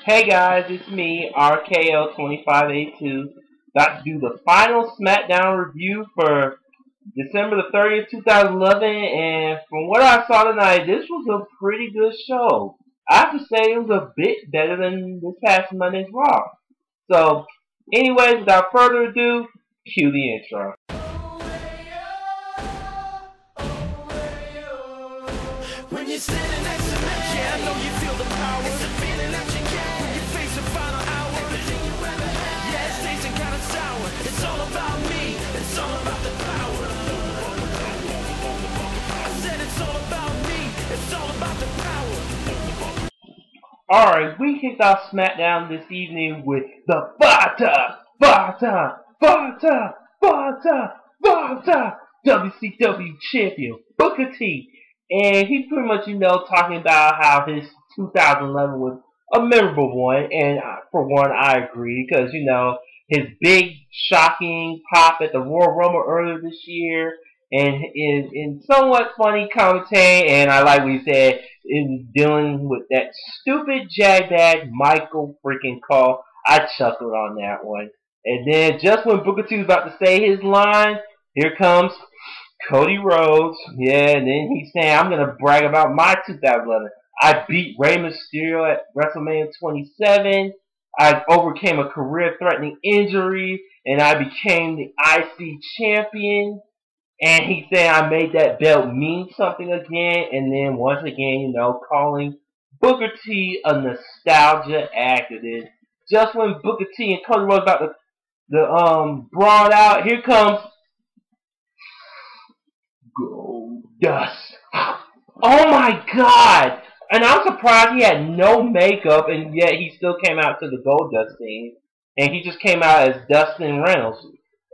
Hey guys, it's me, RKO2582, about to do the final SmackDown review for December the 30th, 2011, and from what I saw tonight, this was a pretty good show. I have to say it was a bit better than this past Monday's Raw. So, anyways, without further ado, cue the intro. When you're standing next to me, yeah, I know you feel the power. It's the feeling that you get when you face the final hour. Everything you ever had, yeah, it's tasting kind of sour. It's all about me, it's all about the power. I said it's all about me, it's all about the power. Alright, we kicked off SmackDown this evening with the WCW champion, Booker T. And he pretty much, talking about how his 2011 was a memorable one. And for one, I agree. Because, his big, shocking pop at the Royal Rumble earlier this year. And in somewhat funny commentary. And I like what he said, in dealing with that stupid jagbag Michael freaking Cole. I chuckled on that one. And then just when Booker T was about to say his line, here comes Cody Rhodes, yeah, and then he's saying, I'm going to brag about my 2011. I beat Rey Mysterio at WrestleMania 27. I overcame a career-threatening injury, and I became the IC champion. And he's saying I made that belt mean something again. And then once again, calling Booker T a nostalgia activist. Just when Booker T and Cody Rhodes about to brawl out, here comes Goldust. Oh my god! And I'm surprised he had no makeup, and yet he still came out to the Goldust theme. And he just came out as Dustin Reynolds.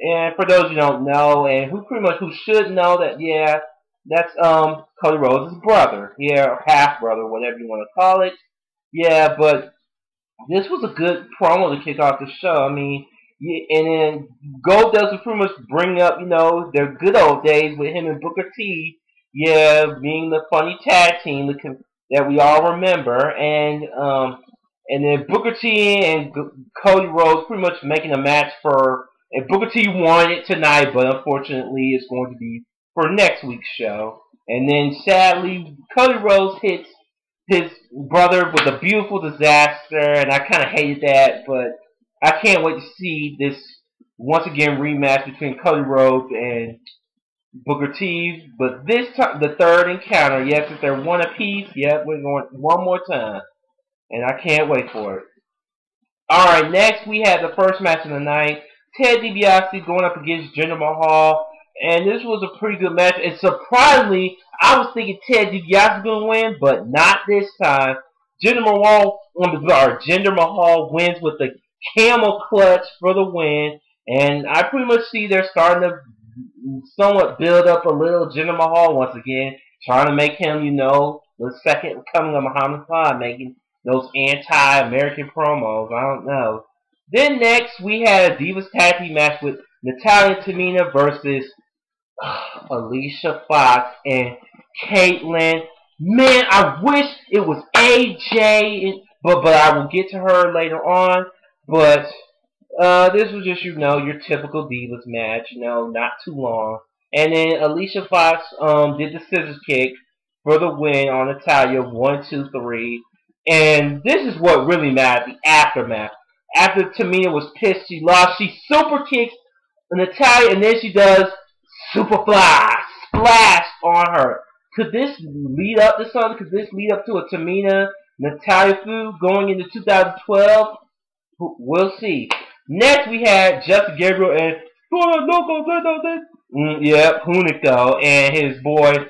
And for those who don't know, and who should know that, yeah, that's Cody Rhodes' brother. Yeah, or half brother, whatever you want to call it. Yeah, but this was a good promo to kick off the show. I mean, yeah, and then Goldust was pretty much bring up, their good old days with him and Booker T. Yeah, being the funny tag team that we all remember, and then Booker T and Cody Rhodes pretty much making a match for. And Booker T won it tonight, but unfortunately, it's going to be for next week's show. And then sadly, Cody Rhodes hits his brother with a beautiful disaster, and I kind of hated that, but I can't wait to see this once again rematch between Cody Rhodes and Booker T. But this time, the third encounter, yes, if they're one apiece, yep, we're going one more time. And I can't wait for it. Alright, next we have the first match of the night. Ted DiBiase going up against Jinder Mahal. And this was a pretty good match. And surprisingly, I was thinking Ted DiBiase was going to win, but not this time. Jinder Mahal wins with the camel clutch for the win. And I pretty much see they're starting to somewhat build up a little Jinder Mahal once again. Trying to make him, the second coming of Muhammad Ali, making those anti-American promos. I don't know. Then next, we had a Divas Tag Team match with Natalya and Tamina versus Alicia Fox and Caitlyn. Man, I wish it was AJ, but I will get to her later on. But this was just, your typical Divas match, not too long. And then Alicia Fox did the scissors kick for the win on Natalya, 1, 2, 3. And this is what really mattered, the aftermath. After Tamina was pissed she lost, she super kicks Natalya, and then she does Superfly splash on her. Could this lead up to something? Could this lead up to a Tamina-Natalya feud going into 2012? We'll see. Next, we had Justin Gabriel and Hunico and his boy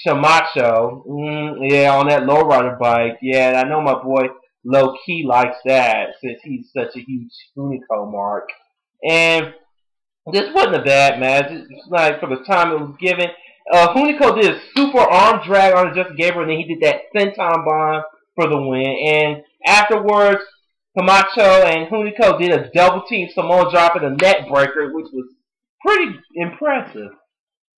Shamacho. On that lowrider bike. Yeah, and I know my boy low-key likes that since he's such a huge Hunico mark. And this wasn't a bad match. It's like for the time it was given. Hunico did a super arm drag on Justin Gabriel, and then he did that senton bomb for the win. And afterwards, Camacho and Hunico did a double team Samoa drop and a neck breaker, which was pretty impressive.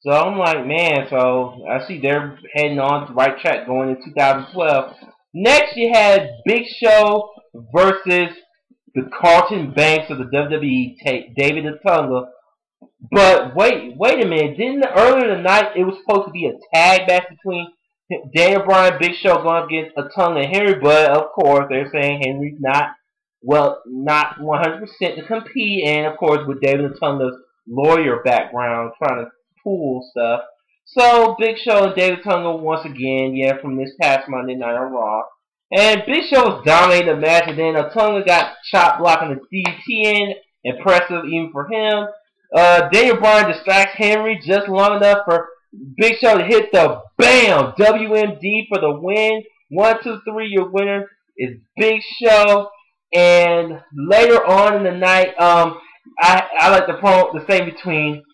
So I'm like, man, so I see they're heading on the right track going in 2012. Next, you had Big Show versus the Carlton Banks of the WWE, David the Tonga. But wait a minute. Didn't earlier tonight it was supposed to be a tag match between Daniel Bryan, Big Show going against Tonga and Henry? But of course they're saying Henry's not 100% to compete, and of course with David Tonga's lawyer background trying to pull stuff. So Big Show and David Tonga once again, yeah, from this past Monday night on Raw. And Big Show was dominating the match, and then Tonga got chop blocking the DDT in. Impressive even for him. Daniel Bryan distracts Henry just long enough for Big Show to hit the BAM! WMD for the win. 1, 2, 3, your winner is Big Show. And later on in the night, I like the same between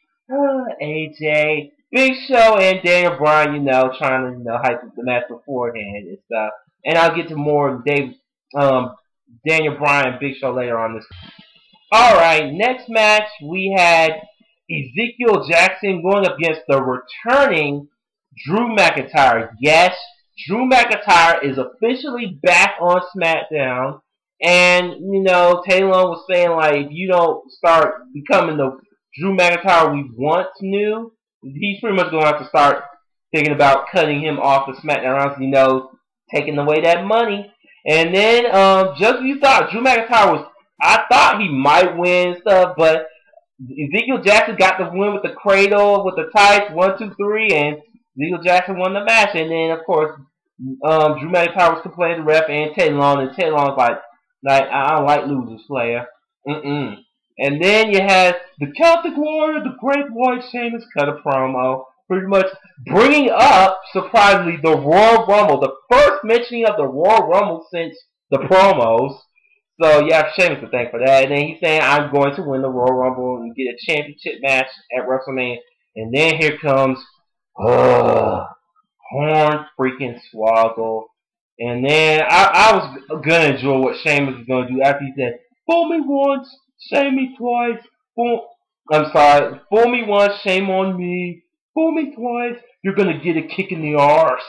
AJ, Big Show, and Daniel Bryan, trying to, hype up the match beforehand and stuff. And I'll get to more Daniel Bryan, Big Show later on this. Alright, next match we had Ezekiel Jackson going up against the returning Drew McIntyre. Yes, Drew McIntyre is officially back on SmackDown. And, Taylor was saying, like, if you don't start becoming the Drew McIntyre we once knew, he's pretty much going to have to start thinking about cutting him off the SmackDown rounds, taking away that money. And then, just as you thought, Drew McIntyre I thought he might win and stuff, but Ezekiel Jackson got the win with the cradle, with the tights, 1, 2, 3, and Ezekiel Jackson won the match. And then, of course, Drew McIntyre was complaining to the ref and Taylor was like, I don't like losers, player. And then you had the Celtic Warrior, the Great White Sheamus, cut a promo, pretty much bringing up, surprisingly, the Royal Rumble, the first mentioning of the Royal Rumble since the promos. So you have Sheamus to thank for that. And then he's saying, I'm going to win the Royal Rumble and get a championship match at WrestleMania. And then here comes Horn freaking Swoggle. And then I was going to enjoy what Sheamus was going to do after he said, fool me once, shame me twice. Fool me once, shame on me. Fool me twice, you're going to get a kick in the arse.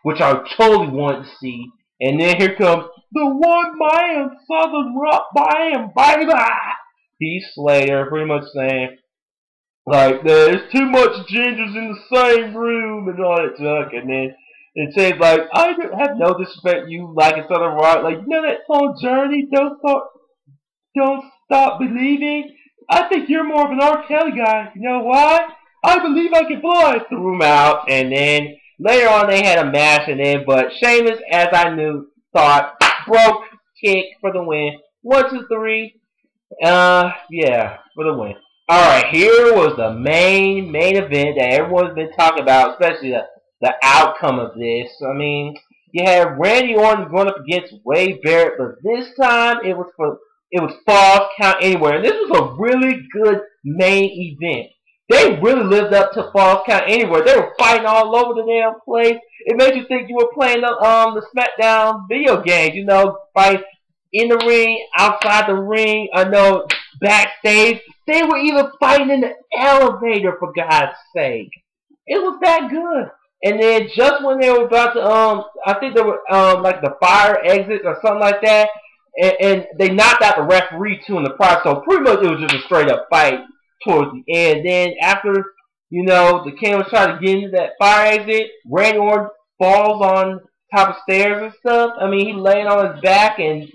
Which I totally want to see. And then here comes the one man Southern Rock Bam, baby! Heath Slater pretty much saying, like, there's too much gingers in the same room and all that junk. And then it says, like, I have no disrespect you like in Southern Rock. Like, that song Journey, Don't Stop Believing? I think you're more of an R. Kelly guy. You know why? I believe I can fly. Threw him out. And then later on they had a match, but Sheamus, as I thought, broke kick for the win. 1, 2, 3. Yeah, for the win. Alright, here was the main event that everyone's been talking about, especially the outcome of this. I mean, you had Randy Orton going up against Wade Barrett, but this time it was Falls Count Anywhere. And this was a really good main event. They really lived up to Falls Count Anywhere. They were fighting all over the damn place. It made you think you were playing the SmackDown video games, fight in the ring, outside the ring, backstage. They were even fighting in the elevator, for God's sake. It was that good. And then just when they were about to, I think they were, like the fire exit or something like that, and they knocked out the referee too in the process. So pretty much it was just a straight up fight towards the end. Then after, the cameras try to get into that fire exit, Randy Orton falls on top of stairs and stuff. I mean, he laying on his back, and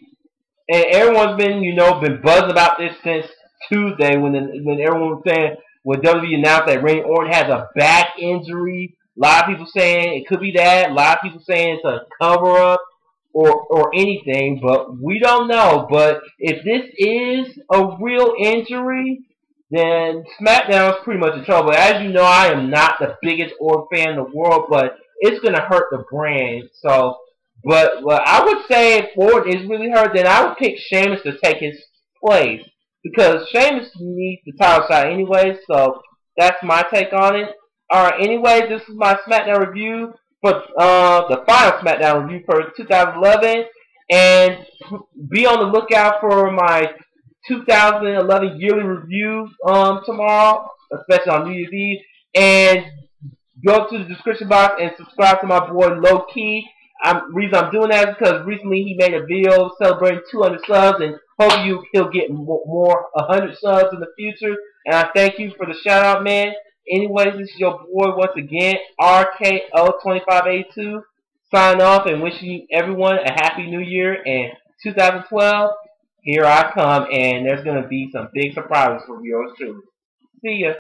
everyone's been, been buzzing about this since Tuesday when everyone was saying, when WWE announced that Randy Orton has a back injury. A lot of people saying it could be that. A lot of people saying it's a cover-up or anything, but we don't know. But if this is a real injury, then SmackDown is pretty much in trouble. As you know, I am not the biggest Orton fan in the world, but it's going to hurt the brand. So, but I would say if Orton is really hurt, then I would pick Sheamus to take his place. Because Sheamus needs the title shot anyway, so that's my take on it. Alright, anyway, this is my SmackDown review for the final SmackDown review for 2011. And be on the lookout for my 2011 yearly review tomorrow, especially on New Year's Eve. And go to the description box and subscribe to my boy Low Key. Reason I'm doing that is because recently he made a video celebrating 200 subs, and hope he'll get more 100 subs in the future. And I thank you for the shout out, man. Anyways, this is your boy once again, RKO2582. Sign off and wishing everyone a happy new year. And 2012, here I come, and there's gonna be some big surprises for yours truly. See ya.